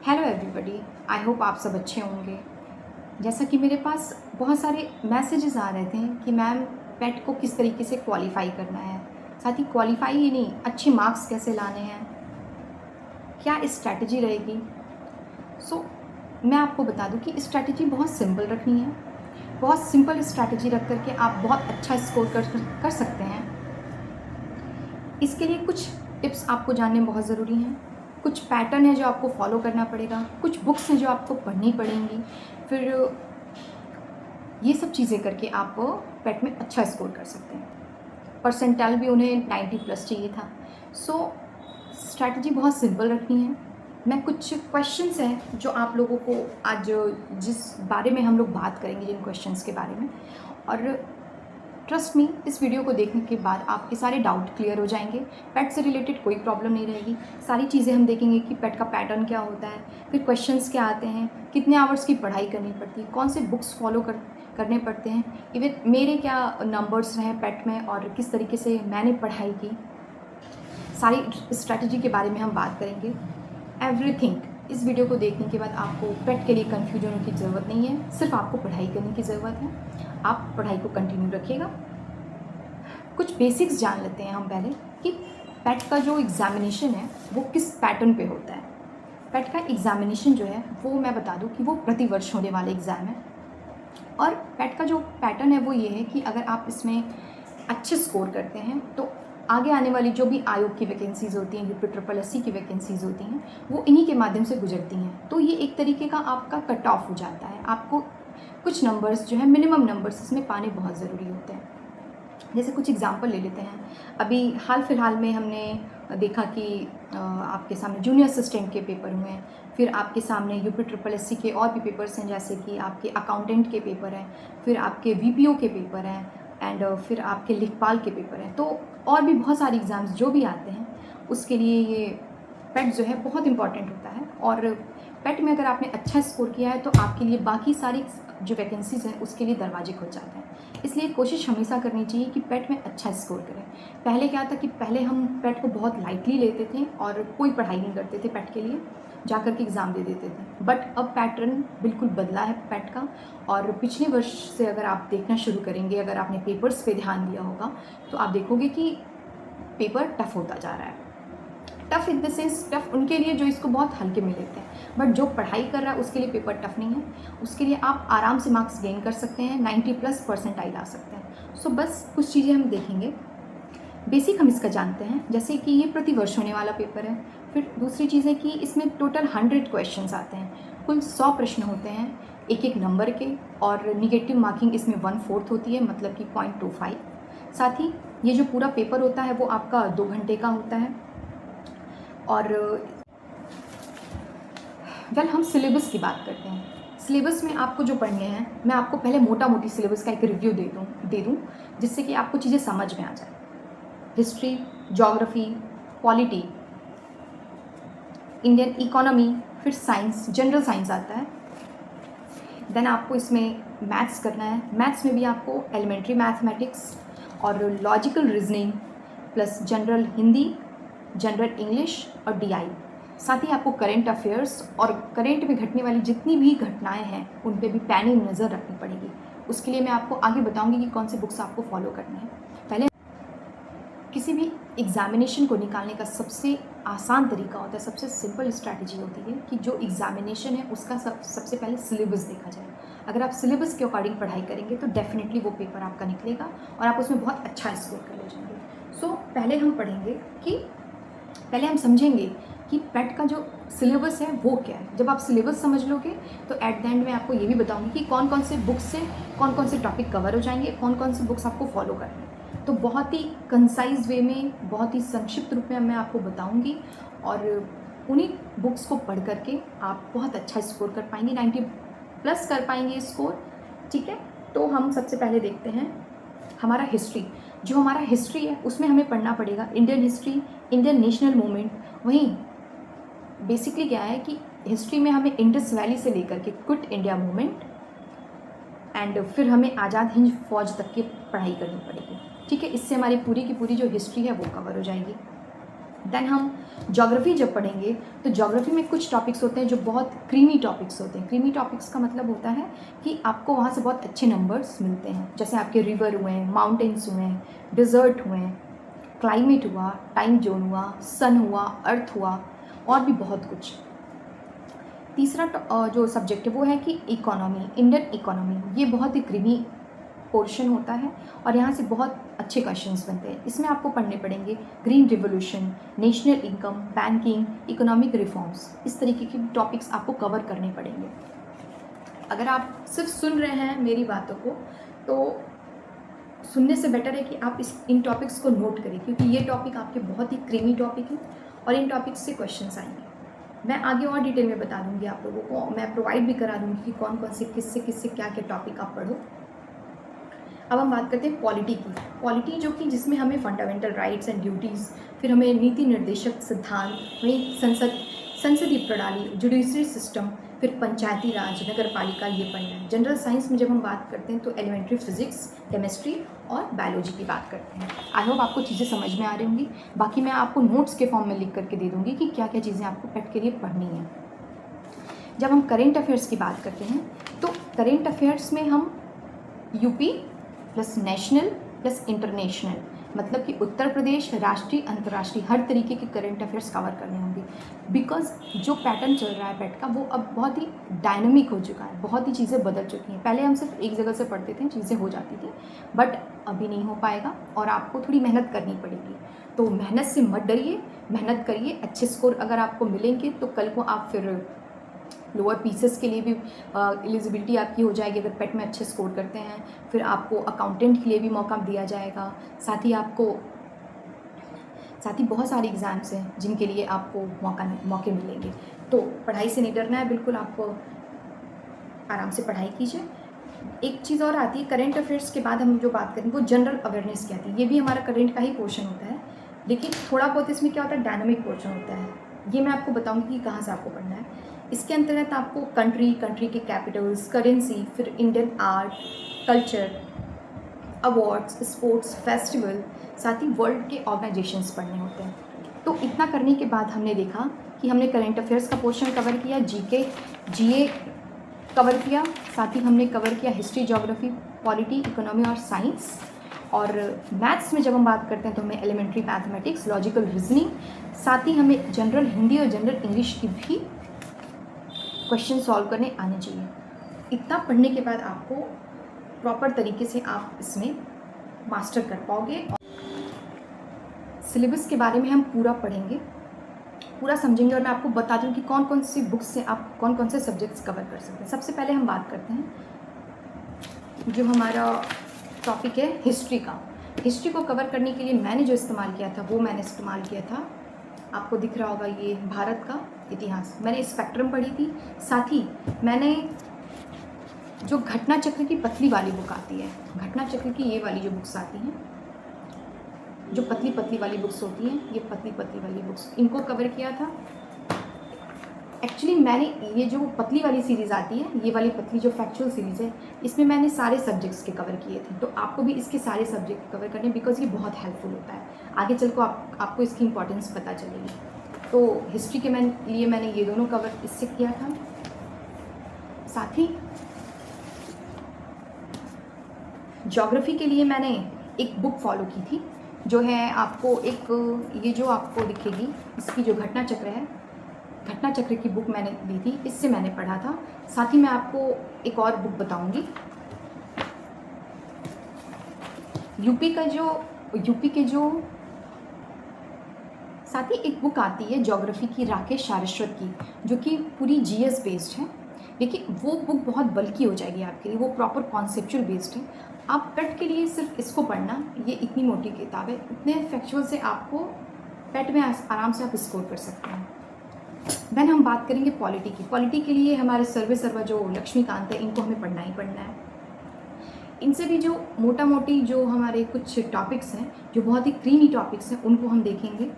Hello everybody, I hope आप सब अच्छे होंगे। जैसा कि मेरे पास बहुत सारे मैसेजेस आ रहे थे कि मैम पेट को किस तरीके से क्वालिफ़ाई करना है, साथ ही क्वालिफ़ाई ही नहीं, अच्छे मार्क्स कैसे लाने हैं, क्या स्ट्रैटेजी रहेगी। सो मैं आपको बता दूं कि स्ट्रैटेजी बहुत सिंपल रखनी है। बहुत सिंपल स्ट्रैटेजी रख कर के आप बहुत अच्छा स्कोर कर सकते हैं। इसके लिए कुछ टिप्स आपको जानने बहुत ज़रूरी हैं, कुछ पैटर्न है जो आपको फॉलो करना पड़ेगा, कुछ बुक्स हैं जो आपको पढ़नी पड़ेंगी। फिर ये सब चीज़ें करके आप पेट में अच्छा स्कोर कर सकते हैं। परसेंटाइल भी उन्हें 90 प्लस चाहिए था। सो स्ट्रैटेजी बहुत सिंपल रखनी है। मैं कुछ क्वेश्चंस हैं जो आप लोगों को आज जिस बारे में हम लोग बात करेंगे, जिन क्वेश्चंस के बारे में, और ट्रस्ट मी, इस वीडियो को देखने के बाद आपके सारे डाउट क्लियर हो जाएंगे। पेट से रिलेटेड कोई प्रॉब्लम नहीं रहेगी। सारी चीज़ें हम देखेंगे कि पेट का पैटर्न क्या होता है, फिर क्वेश्चंस क्या आते हैं, कितने आवर्स की पढ़ाई करनी पड़ती है, कौन से बुक्स फॉलो करने पड़ते हैं, इवन मेरे क्या नंबर्स रहे पेट में और किस तरीके से मैंने पढ़ाई की। सारी स्ट्रैटेजी के बारे में हम बात करेंगे। एवरीथिंग इस वीडियो को देखने के बाद आपको पेट के लिए कन्फ्यूज होने की ज़रूरत नहीं है, सिर्फ आपको पढ़ाई करने की ज़रूरत है। आप पढ़ाई को कंटिन्यू रखिएगा। कुछ बेसिक्स जान लेते हैं हम पहले कि पेट का जो एग्ज़ामिनेशन है वो किस पैटर्न पे होता है। पेट का एग्ज़ामिनेशन जो है वो मैं बता दूं कि वो प्रतिवर्ष होने वाले एग्ज़ाम है। और पेट का जो पैटर्न है वो ये है कि अगर आप इसमें अच्छे स्कोर करते हैं तो आगे आने वाली जो भी आयोग की वैकेंसीज़ होती हैं, UPSSC की वैकेंसीज़ होती हैं, वो इन्हीं के माध्यम से गुजरती हैं। तो ये एक तरीके का आपका कट ऑफ हो जाता है। आपको कुछ नंबर्स जो है, मिनिमम नंबर्स इसमें पाने बहुत ज़रूरी होते हैं। जैसे कुछ एग्जांपल ले लेते हैं। अभी हाल फिलहाल में हमने देखा कि आपके सामने जूनियर असिस्टेंट के पेपर हुए हैं, फिर आपके सामने UPSSC के और भी पेपर्स हैं, जैसे कि आपके अकाउंटेंट के पेपर हैं, फिर आपके VPO के पेपर हैं, एंड फिर आपके लेखपाल के पेपर हैं। तो और भी बहुत सारे एग्ज़ाम्स जो भी आते हैं उसके लिए ये पेट जो है बहुत इंपॉर्टेंट होता है। और पेट में अगर आपने अच्छा स्कोर किया है तो आपके लिए बाकी सारी जो वैकेंसीज़ हैं उसके लिए दरवाजे खुल जाते हैं। इसलिए कोशिश हमेशा करनी चाहिए कि पेट में अच्छा स्कोर करें। पहले क्या था कि पहले हम पेट को बहुत लाइटली लेते थे और कोई पढ़ाई नहीं करते थे पेट के लिए, जा कर के एग्ज़ाम दे देते थे। बट अब पैटर्न बिल्कुल बदला है पेट का। और पिछले वर्ष से अगर आप देखना शुरू करेंगे, अगर आपने पेपर्स पे ध्यान दिया होगा तो आप देखोगे कि पेपर टफ होता जा रहा है। Tough in the sense tough उनके लिए जो इसको बहुत हल्के में लेते हैं, बट जो पढ़ाई कर रहा है उसके लिए पेपर टफ नहीं है। उसके लिए आप आराम से मार्क्स गेन कर सकते हैं, 90 प्लस परसेंटाइल ला सकते हैं। सो बस कुछ चीज़ें हम देखेंगे, बेसिक हम इसका जानते हैं। जैसे कि ये प्रतिवर्ष होने वाला पेपर है। फिर दूसरी चीज़ है कि इसमें टोटल 100 क्वेश्चंस आते हैं, कुल 100 प्रश्न होते हैं एक एक नंबर के, और निगेटिव मार्किंग इसमें 1/4 होती है, मतलब कि 0.25। साथ ही ये जो पूरा पेपर होता है वो आपका 2 घंटे का होता है। और हम सिलेबस की बात करते हैं। सिलेबस में आपको जो पढ़ने हैं, मैं आपको पहले मोटा मोटी सिलेबस का एक रिव्यू दे दूँ जिससे कि आपको चीज़ें समझ में आ जाए। History, geography, polity, Indian economy, फिर साइंस, जनरल साइंस आता है। देन आपको इसमें मैथ्स करना है। मैथ्स में भी आपको एलिमेंट्री मैथमेटिक्स और logical reasoning, plus general Hindi, general English और DI। साथ ही आपको करेंट अफेयर्स और करेंट में घटने वाली जितनी भी घटनाएं हैं उन पे भी पैनी नज़र रखनी पड़ेगी। उसके लिए मैं आपको आगे बताऊंगी कि कौन से बुक्स आपको फॉलो करने हैं। पहले किसी भी एग्ज़ामिनेशन को निकालने का सबसे आसान तरीका होता है, सबसे सिंपल स्ट्रैटेजी होती है कि जो एग्ज़ामिनेशन है उसका सबसे पहले सिलेबस देखा जाए। अगर आप सिलेबस के अकॉर्डिंग पढ़ाई करेंगे तो डेफिनेटली वो पेपर आपका निकलेगा और आप उसमें बहुत अच्छा स्कोर कर ले जाएंगे। सो पहले हम पढ़ेंगे कि पहले हम समझेंगे कि पेट का जो सिलेबस है वो क्या है। जब आप सिलेबस समझ लोगे तो एट द एंड में आपको ये भी बताऊंगी कि कौन कौन से बुक्स से कौन कौन से टॉपिक कवर हो जाएंगे, कौन कौन से बुक्स आपको फॉलो करने हैं। तो बहुत ही कंसाइज वे में, बहुत ही संक्षिप्त रूप में मैं आपको बताऊंगी और उन्हीं बुक्स को पढ़ करके आप बहुत अच्छा स्कोर कर पाएंगे, 90 प्लस कर पाएंगे स्कोर। ठीक है, तो हम सबसे पहले देखते हैं हमारा हिस्ट्री। जो हमारा हिस्ट्री है उसमें हमें पढ़ना पड़ेगा Indian history, Indian national movement. वहीं बेसिकली क्या है कि हिस्ट्री में हमें इंडस वैली से लेकर के क्विट इंडिया मूवमेंट एंड फिर हमें आज़ाद हिंद फौज तक की पढ़ाई करनी पड़ेगी। ठीक है, इससे हमारी पूरी की पूरी जो हिस्ट्री है वो कवर हो जाएगी। देन हम ज्योग्राफी जब पढ़ेंगे तो ज्योग्राफी में कुछ टॉपिक्स होते हैं जो बहुत क्रीमी टॉपिक्स होते हैं। क्रीमी टॉपिक्स का मतलब होता है कि आपको वहाँ से बहुत अच्छे नंबर्स मिलते हैं, जैसे आपके रिवर हुए, माउंटेन्स हुए, डिज़र्ट हुए, क्लाइमेट हुआ, टाइम जोन हुआ, सन हुआ, अर्थ हुआ, और भी बहुत कुछ। तीसरा जो सब्जेक्ट है वो है कि इकोनॉमी, इंडियन इकोनॉमी। ये बहुत ही क्रीमी पोर्शन होता है और यहाँ से बहुत अच्छे क्वेश्चंस बनते हैं। इसमें आपको पढ़ने पड़ेंगे green revolution, national income, banking, economic reforms. इस तरीके के टॉपिक्स आपको कवर करने पड़ेंगे। अगर आप सिर्फ सुन रहे हैं मेरी बातों को तो सुनने से बेटर है कि आप इन टॉपिक्स को नोट करें, क्योंकि ये टॉपिक आपके बहुत ही क्रीमी टॉपिक हैं और इन टॉपिक्स से क्वेश्चंस आएंगे। मैं आगे और डिटेल में बता दूंगी आप लोगों को, मैं प्रोवाइड भी करा दूंगी कि कौन कौन से किससे क्या क्या टॉपिक आप पढ़ो। अब हम बात करते हैं पॉलिटी की। पॉलिटी जो कि जिसमें हमें फंडामेंटल राइट्स एंड ड्यूटीज़, फिर हमें नीति निर्देशक सिद्धांत, हमें संसदीय प्रणाली, जुडिशरी सिस्टम, फिर पंचायती राज, नगर पालिका, ये पढ़ना है। जनरल साइंस में जब हम बात करते हैं तो एलिमेंट्री फिजिक्स, केमिस्ट्री और बायोलॉजी की बात करते हैं। आई होप आपको चीज़ें समझ में आ रही होंगी। बाकी मैं आपको नोट्स के फॉर्म में लिख करके दे दूँगी कि क्या क्या चीज़ें आपको पेट के लिए पढ़नी है। जब हम करेंट अफेयर्स की बात करते हैं तो करेंट अफेयर्स में हम UP plus national plus international, मतलब कि उत्तर प्रदेश, राष्ट्रीय, अंतर्राष्ट्रीय, हर तरीके के करंट अफेयर्स कवर करने होंगे। बिकॉज जो पैटर्न चल रहा है पेट का वो अब बहुत ही डायनामिक हो चुका है, बहुत ही चीज़ें बदल चुकी हैं। पहले हम सिर्फ एक जगह से पढ़ते थे, चीज़ें हो जाती थी, बट अभी नहीं हो पाएगा और आपको थोड़ी मेहनत करनी पड़ेगी। तो मेहनत से मत डरिए, मेहनत करिए। अच्छे स्कोर अगर आपको मिलेंगे तो कल को आप फिर लोअर पीसेस के लिए भी एलिजिबिलिटी आपकी हो जाएगी अगर पेट में अच्छे स्कोर करते हैं। फिर आपको अकाउंटेंट के लिए भी मौका दिया जाएगा। साथ ही बहुत सारे एग्ज़ाम्स हैं जिनके लिए आपको मौके मिलेंगे। तो पढ़ाई से नहीं डरना है, बिल्कुल आपको आराम से पढ़ाई कीजिए। एक चीज़ और आती है करेंट अफेयर्स के बाद हम जो बात करें वो जनरल अवेयरनेस की आती है। ये भी हमारा करेंट का ही पोर्शन होता है, लेकिन थोड़ा बहुत इसमें क्या होता है, डायनामिक पोर्शन होता है। ये मैं आपको बताऊँगी कि कहाँ से आपको पढ़ना है। इसके अंतर्गत आपको कंट्री के कैपिटल्स, करेंसी, फिर Indian art, culture, awards, sports, festival, साथ ही वर्ल्ड के ऑर्गेनाइजेशंस पढ़ने होते हैं। तो इतना करने के बाद हमने देखा कि हमने करंट अफेयर्स का पोर्शन कवर किया, जीए कवर किया, साथ ही हमने कवर किया हिस्ट्री, ज्योग्राफी, पॉलिटी, इकोनॉमी और साइंस। और मैथ्स में जब हम बात करते हैं तो हमें एलिमेंट्री मैथमेटिक्स, लॉजिकल रीजनिंग, साथ ही हमें जनरल हिंदी और जनरल इंग्लिश की भी क्वेश्चन सॉल्व करने आने चाहिए। इतना पढ़ने के बाद आपको प्रॉपर तरीके से आप इसमें मास्टर कर पाओगे। सिलेबस के बारे में हम पूरा पढ़ेंगे, पूरा समझेंगे और मैं आपको बता दूं कि कौन कौन सी बुक्स से आप कौन कौन से सब्जेक्ट्स कवर कर सकते हैं। सबसे पहले हम बात करते हैं जो हमारा टॉपिक है हिस्ट्री का। हिस्ट्री को कवर करने के लिए मैंने जो इस्तेमाल किया था वो मैंने इस्तेमाल किया था, आपको दिख रहा होगा, ये भारत का इतिहास। मैंने स्पेक्ट्रम पढ़ी थी। साथ ही मैंने जो घटना चक्र की पतली वाली बुक आती है, घटना चक्र की ये वाली जो बुक्स आती हैं, जो पतली पतली वाली बुक्स होती हैं, ये पतली पतली वाली बुक्स, इनको कवर किया था। एक्चुअली मैंने ये जो पतली वाली सीरीज़ आती है, ये वाली पतली जो फैक्चुअल सीरीज़ है, इसमें मैंने सारे सब्जेक्ट्स के कवर किए थे। तो आपको भी इसके सारे सब्जेक्ट कवर करने, बिकॉज ये बहुत हेल्पफुल होता है, आगे चल को आपको इसकी इंपॉर्टेंस पता चलेगी। तो हिस्ट्री के लिए मैंने ये दोनों कवर इससे किया था। साथ ही ज्योग्राफी के लिए मैंने एक बुक फॉलो की थी, जो है आपको एक ये जो आपको दिखेगी, इसकी जो घटना चक्र है, घटना चक्र की बुक मैंने ली थी, इससे मैंने पढ़ा था। साथ ही मैं आपको एक और बुक बताऊंगी, यूपी के जो साथ ही एक बुक आती है ज्योग्राफी की, राकेश सारस्वत की, जो कि पूरी जीएस बेस्ड है। देखिए वो बुक बहुत बल्कि हो जाएगी आपके लिए, वो प्रॉपर कॉन्सेप्चुअल बेस्ड है। आप पेट के लिए सिर्फ इसको पढ़ना, ये इतनी मोटी किताब है, इतने फैक्चुअल से आपको पेट में आराम से आप स्कोर कर सकते हैं। देन हम बात करेंगे पॉलिटी की। पॉलिटी के लिए हमारे सर्वे जो लक्ष्मीकांत है, इनको हमें पढ़ना ही पढ़ना है। इनसे भी जो मोटा मोटी जो हमारे कुछ टॉपिक्स हैं, जो बहुत ही क्रीमी टॉपिक्स हैं, उनको हम देखेंगे,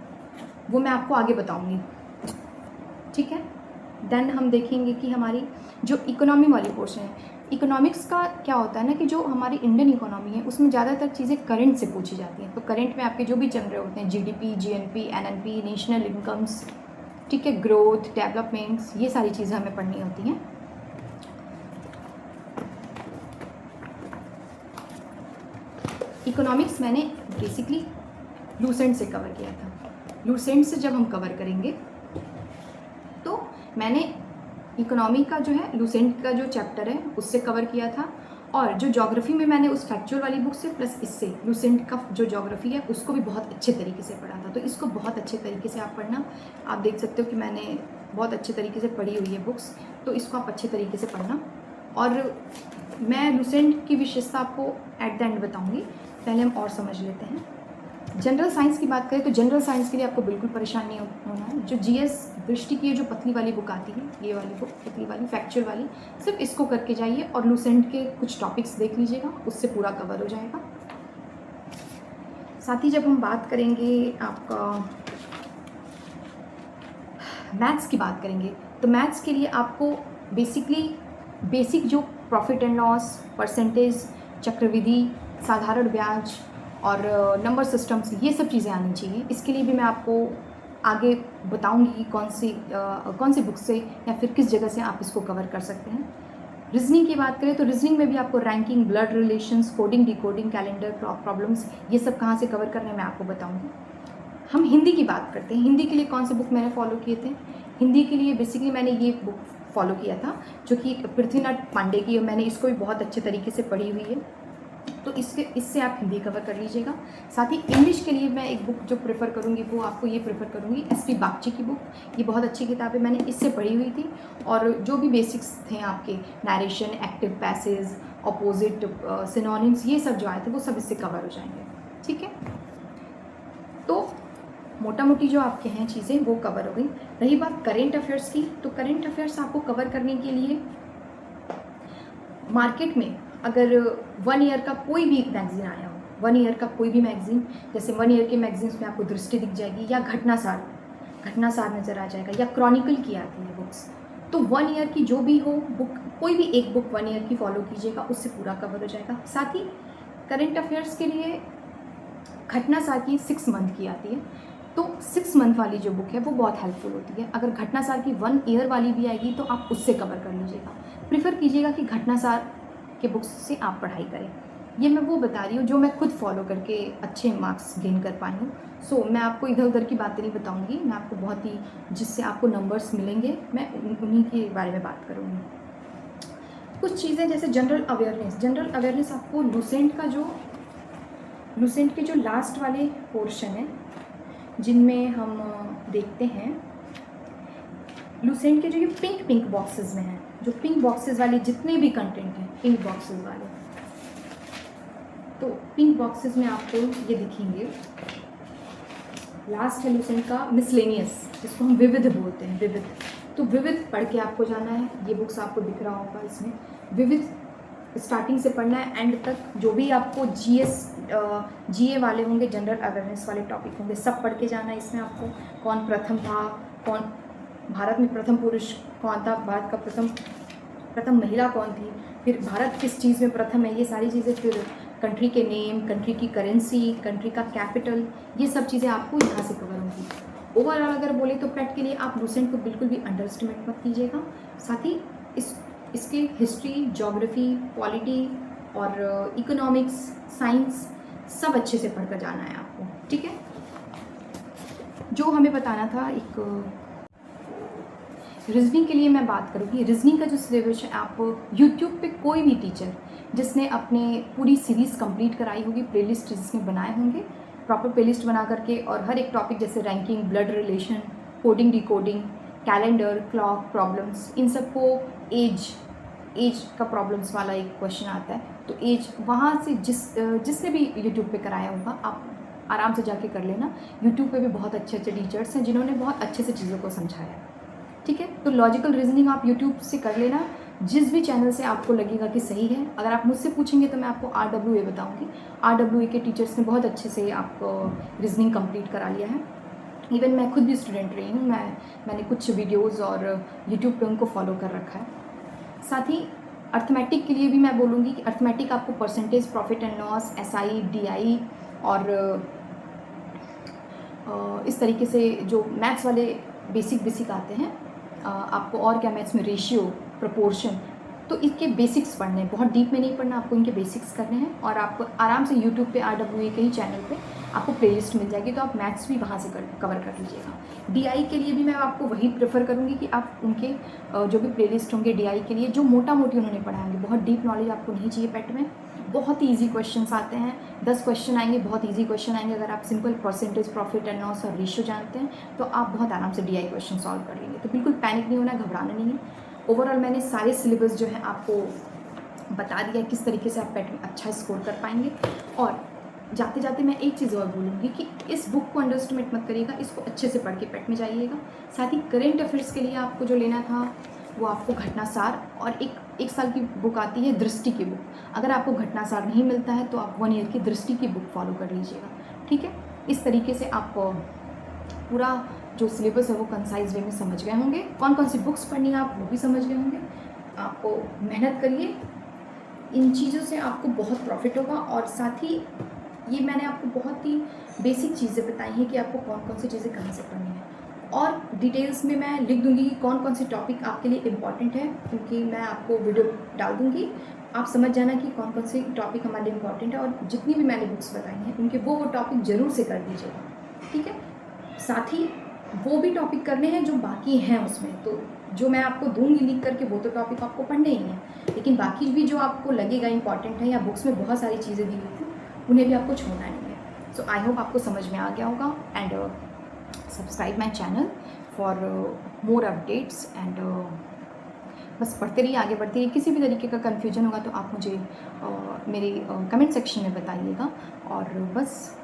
वो मैं आपको आगे बताऊंगी, ठीक है। देन हम देखेंगे कि हमारी जो इकोनॉमी वाली पोर्शन है, इकोनॉमिक्स का क्या होता है ना कि जो हमारी इंडियन इकोनॉमी है उसमें ज़्यादातर चीज़ें करंट से पूछी जाती हैं। तो करंट में आपके जो भी चल रहे होते हैं, GDP, GNP, NNP, national incomes, ठीक है, ग्रोथ, डेवलपमेंट्स, ये सारी चीज़ें हमें पढ़नी होती हैं। इकोनॉमिक्स मैंने बेसिकली लूसेंट से कवर किया था। लूसेंट से जब हम कवर करेंगे तो मैंने इकोनॉमी का जो है लूसेंट का जो चैप्टर है उससे कवर किया था, और जो ज्योग्राफी में मैंने उस फैक्चुअल वाली बुक से प्लस इससे लूसेंट का जो ज्योग्राफी है उसको भी बहुत अच्छे तरीके से पढ़ा था। तो इसको बहुत अच्छे तरीके से आप पढ़ना। आप देख सकते हो कि मैंने बहुत अच्छे तरीके से पढ़ी हुई है बुक्स, तो इसको आप अच्छे तरीके से पढ़ना। और मैं लूसेंट की विशेषता आपको एट द एंड बताऊँगी, पहले हम और समझ लेते हैं। जनरल साइंस की बात करें तो जनरल साइंस के लिए आपको बिल्कुल परेशान नहीं होना है। जो जीएस दृष्टि की जो पतली वाली बुक आती है, ये वाली बुक पतली वाली फैक्चुअल वाली, सिर्फ इसको करके जाइए और लूसेंट के कुछ टॉपिक्स देख लीजिएगा, उससे पूरा कवर हो जाएगा। साथ ही जब हम बात करेंगे आपका मैथ्स की बात करेंगे तो मैथ्स के लिए आपको बेसिक जो प्रॉफिट एंड लॉस, परसेंटेज, चक्रविधि, साधारण ब्याज और नंबर सिस्टम्स, ये सब चीज़ें आनी चाहिए। इसके लिए भी मैं आपको आगे बताऊंगी कि कौन सी बुक से या फिर किस जगह से आप इसको कवर कर सकते हैं। रीजनिंग की बात करें तो रीजनिंग में भी आपको ranking, blood relations, coding, decoding, calendar, problems, ये सब कहाँ से कवर करना है मैं आपको बताऊँगी। हम हिंदी की बात करते हैं। हिंदी के लिए कौन से बुक मैंने फॉलो किए थे? हिंदी के लिए बेसिकली मैंने ये बुक फॉलो किया था जो कि पृथ्वीनाथ पांडे की है। मैंने इसको भी बहुत अच्छे तरीके से पढ़ी हुई है, तो इससे आप हिंदी कवर कर लीजिएगा। साथ ही इंग्लिश के लिए मैं एक बुक जो प्रेफर करूँगी वो आपको ये प्रेफर करूँगी, एसपी बागची की बुक। ये बहुत अच्छी किताब है, मैंने इससे पढ़ी हुई थी। और जो भी बेसिक्स थे आपके narration, active passage, opposite, synonyms, ये सब जो आए थे वो सब इससे कवर हो जाएंगे। ठीक है, तो मोटा मोटी जो आपके हैं चीज़ें वो कवर हो गई। रही बात करेंट अफेयर्स की, तो करेंट अफेयर्स आपको कवर करने के लिए मार्केट में अगर 1 ईयर का कोई भी मैगज़ीन आया हो, 1 ईयर का कोई भी मैगज़ीन, जैसे 1 ईयर के मैगज़ीन्स में आपको दृष्टि दिख जाएगी, या घटनासार नज़र आ जाएगा, या क्रॉनिकल की आती है बुक्स, तो 1 ईयर की जो भी हो बुक, कोई भी एक बुक 1 ईयर की फॉलो कीजिएगा, उससे पूरा कवर हो जाएगा। साथ ही करेंट अफेयर्स के लिए घटनासार की 6 मंथ की आती है, तो 6 मंथ वाली जो बुक है वो बहुत हेल्पफुल होती है। अगर घटनासार की 1 ईयर वाली भी आएगी तो आप उससे कवर कर लीजिएगा। प्रीफर कीजिएगा कि घटनासार के बुक्स से आप पढ़ाई करें। ये मैं वो बता रही हूँ जो मैं खुद फॉलो करके अच्छे मार्क्स गेन कर पाई हूँ। सो मैं आपको इधर उधर की बातें नहीं बताऊँगी, मैं आपको बहुत ही जिससे आपको नंबर्स मिलेंगे मैं उन्हीं के बारे में बात करूँगी। कुछ चीज़ें जैसे जनरल अवेयरनेस आपको लूसेंट के जो लास्ट वाले पोर्शन है जिनमें हम देखते हैं, लूसेंट के जो ये पिंक बॉक्सेस में हैं, जो पिंक बॉक्सेस वाले जितने भी कंटेंट हैं पिंक बॉक्सेस वाले, तो पिंक बॉक्सेस में आपको ये दिखेंगे। लास्ट है लूसेंट का मिसलेनियस, जिसको हम विविध बोलते हैं, विविध। तो विविध पढ़ के आपको जाना है, ये बुक्स आपको दिख रहा होगा इसमें। विविध स्टार्टिंग से पढ़ना है एंड तक, जो भी आपको जीए वाले होंगे, जनरल अवेयरनेस वाले टॉपिक होंगे, सब पढ़ के जाना है इसमें आपको। कौन प्रथम था, कौन भारत में प्रथम पुरुष कौन था, भारत का प्रथम महिला कौन थी, फिर भारत किस चीज़ में प्रथम है, ये सारी चीज़ें, फिर कंट्री के नेम, कंट्री की करेंसी, कंट्री का कैपिटल, ये सब चीज़ें आपको यहाँ से कवर होंगी। ओवरऑल अगर बोले तो पेट के लिए आप लूसेंट को बिल्कुल भी अंडर एस्टिमेट मत कीजिएगा। साथ ही इसके हिस्ट्री, ज्योग्राफी, पॉलिटी और इकोनॉमिक्स, साइंस सब अच्छे से पढ़कर जाना है आपको। ठीक है, जो हमें बताना था एक रीजनिंग के लिए मैं बात करूँगी। रीजनिंग का जो सिलेबस है, आप यूट्यूब पे कोई भी टीचर जिसने अपने पूरी सीरीज़ कंप्लीट कराई होगी, प्लेलिस्ट जिसने बनाए होंगे, प्रॉपर प्लेलिस्ट बना करके, और हर एक टॉपिक जैसे ranking, blood relation, coding, decoding, calendar, clock, problems, इन सबको एज का प्रॉब्लम्स वाला एक क्वेश्चन आता है, तो एज वहाँ से जिसने भी यूट्यूब पे कराया होगा आप आराम से जाके कर लेना। यूट्यूब पे भी बहुत अच्छे टीचर्स हैं जिन्होंने बहुत अच्छे से चीज़ों को समझाया है। ठीक है, तो लॉजिकल रीजनिंग आप यूट्यूब से कर लेना, जिस भी चैनल से आपको लगेगा कि सही है। अगर आप मुझसे पूछेंगे तो मैं आपको RWA बताऊंगी। RWA के टीचर्स ने बहुत अच्छे से आपको रीजनिंग कंप्लीट करा लिया है। इवन मैं खुद भी स्टूडेंट रही हूँ, मैंने कुछ वीडियोस और यूट्यूब पे उनको फॉलो कर रखा है। साथ ही अर्थमेटिक के लिए भी मैं बोलूँगी कि अर्थमेटिक आपको percentage, profit and loss, SI, DI और इस तरीके से जो मैथ्स वाले बेसिक आते हैं, आपको और क्या मैथ्स में रेशियो, प्रोपोर्शन, तो इसके बेसिक्स पढ़ने हैं, बहुत डीप में नहीं पढ़ना, आपको इनके बेसिक्स करने हैं। और आप आराम से यूट्यूब पे RWA के ही चैनल पे आपको प्लेलिस्ट मिल जाएगी, तो आप मैथ्स भी वहाँ से कवर कर लीजिएगा। डीआई के लिए भी मैं आपको वही प्रेफर करूँगी कि आप उनके जो भी प्लेलिस्ट होंगे डीआई के लिए, जो मोटा मोटी उन्होंने पढ़ाएंगे, बहुत डीप नॉलेज आपको नहीं चाहिए पेट में। बहुत ही ईजी क्वेश्चंस आते हैं, 10 क्वेश्चन आएंगे, बहुत ईजी क्वेश्चन आएंगे। अगर आप simple percentage, profit and loss और रेशियो जानते हैं तो आप बहुत आराम से डीआई क्वेश्चन सॉल्व कर लेंगे। तो बिल्कुल पैनिक नहीं होना, घबराना नहीं है। ओवरऑल मैंने सारे सिलेबस जो है आपको बता दिया किस तरीके से आप पेट में अच्छा स्कोर कर पाएंगे। और जाते जाते मैं एक चीज़ और बोलूँगी कि इस बुक को अंडर एस्टिमेट मत करिएगा, इसको अच्छे से पढ़ के पेट में जाइएगा। साथ ही करेंट अफेयर्स के लिए आपको जो लेना था वो आपको घटनासार और एक साल की बुक आती है दृष्टि की बुक। अगर आपको घटनासार नहीं मिलता है तो आप 1 ईयर की दृष्टि की बुक फॉलो कर लीजिएगा, ठीक है। इस तरीके से आप पूरा जो सिलेबस है वो कंसाइज वे में समझ गए होंगे। कौन कौन सी बुक्स पढ़नी है आप वो भी समझ गए होंगे। आप मेहनत करिए, इन चीज़ों से आपको बहुत प्रॉफिट होगा। और साथ ही ये मैंने आपको बहुत ही बेसिक चीज़ें बताई हैं कि आपको कौन कौन सी चीज़ें कहाँ से पढ़नी है। और डिटेल्स में मैं लिख दूंगी कि कौन कौन से टॉपिक आपके लिए इम्पॉर्टेंट है, क्योंकि मैं आपको वीडियो डाल दूंगी, आप समझ जाना कि कौन कौन से टॉपिक हमारे लिए इम्पॉर्टेंट है। और जितनी भी मैंने बुक्स बताई हैं उनके वो टॉपिक ज़रूर से कर दीजिएगा, ठीक है। साथ ही वो भी टॉपिक करने हैं जो बाकी हैं उसमें, तो जो मैं आपको दूंगी लिख करके वो तो टॉपिक आपको पढ़ने ही हैं, लेकिन बाकी भी जो आपको लगेगा इंपॉर्टेंट है या बुक्स में बहुत सारी चीज़ें दी हुई थी उन्हें भी आपको छोड़ना नहीं है। सो आई होप आपको समझ में आ गया होगा। And subscribe my channel for more updates. And बस पढ़ते रहिए, आगे बढ़ते रहिए। किसी भी तरीके का कन्फ्यूजन होगा तो आप मुझे मेरे कमेंट सेक्शन में बताइएगा। और बस